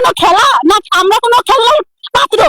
কোনো খেলা না আমরা কোনো খেলার পাত্র?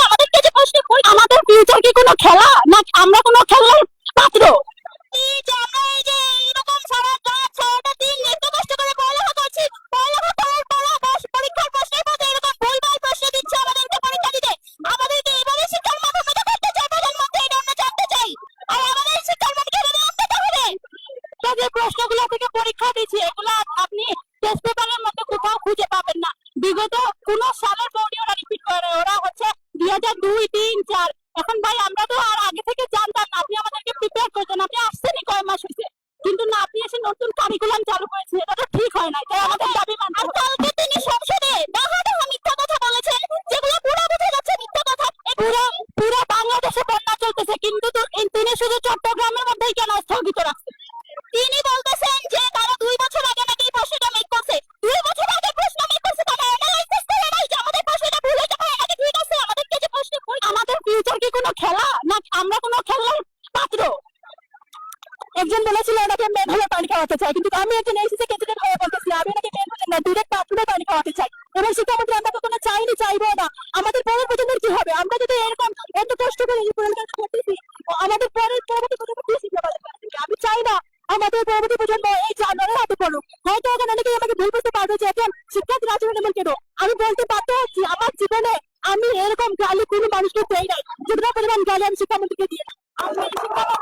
আমাদেরকে যে প্রশ্ন করি, আমাদের ফিউচার কি কোনো খেলা না আমরা কোনো খেলার পাত্র? এই যে আমরা এই যে এরকম সারাটা দিন এত কষ্ট করে পড়ালেখা করছি, পড়ালেখা করার পর পরীক্ষার প্রশ্নের মধ্যে এরকম ভুলভাল প্রশ্ন দিচ্ছে আমাদেরকে পরীক্ষা দিতে। আমাদেরকে এবারে শিক্ষার মান উন্নত করতে চাই প্রধানমন্ত্রী, এটা আমরা জানতে চাই। আর আমাদের শিক্ষার মানকে এভাবে উন্নত হবে। যে প্রশ্নগুলো থেকে পরীক্ষা দিচ্ছে এগুলো আপনি টেস্ট পেপারের মধ্যে কোথাও খুঁজে পাবেন না। বিগত কোন সালের বোর্ডে ওরা রিপিট করে, ওরা হচ্ছে 2002, 3, 4। এখন ভাই আমরা তো আর আগে থেকে জানতাম না, আপনি আমাদেরকে প্রিপেয়ার করছেন, আপনি আসছেনই কয় মাস হয়েছে, কিন্তু না আপনি এসে নতুন কারিকুলাম চালু করেছেন, এটা তো ঠিক হয় না। তাই আমাদের দাবি মানতে হবে। কালকে তিনি সংসদে ডাহা মিথ্যা কথা বলেছেন, যেগুলো পুরো বোঝা যাচ্ছে মিথ্যা কথা। পুরো পুরো বাংলাদেশে বন্যা চলতেছে, কিন্তু তিনি শুধু চট্টগ্রামের মধ্যেই কেন স্থগিত রাখছেন? তিনি বলতেছেন যে তারা 2 বছর আগে নাকি এই প্রশ্নটা মেক করছে, 2 বছর আগে প্রশ্ন মেক করছে, তারা অ্যানালাইসিস করে নাই যে আমাদের প্রশ্নটা ভুল হইতে পারে নাকি ঠিক আছে। আমাদেরকে যে প্রশ্ন করি, আমাদের ফিউচার কি কোনো খেলা না আমরা কোনো খেলার পাত্র? একজন বলেছিল ওনাকে মেন হয়ে পানি খাওয়াতে চাই, কিন্তু আমি একজন এসিসি ক্যান্ডিডেট হয়ে বলতেছি আমি ওনাকে মেন হলে না ডিরেক্ট বাথরুমে পানি খাওয়াতে চাই। এবং শিক্ষামন্ত্রী আমরা কখনো চাইনি, চাইবো না। আমাদের পরের প্রজন্মের কি হবে? আমরা যদি এরকম এত কষ্ট করে পড়ালেখা করতেছি, আমাদের পরবর্তী প্রজন্ম কি শিক্ষা পাবে? আমি চাই না আমাদের পরবর্তী প্রজন্ম এই জানোয়ারের হাতে পড়ুক। হয়তো ওখানে অনেকেই আমাকে ভুল বুঝতে পারবে যে এখন শিক্ষার্থীর আচরণ এমন কেন। আমি বলতে বাধ্য হচ্ছি, আমার জীবনে আমি এরকম গালি কোনো মানুষকে দেই নাই, যতটা পরিমাণ গালি আমি শিক্ষামন্ত্রীকে দিয়ে। আমি শিক্ষামন্ত্রী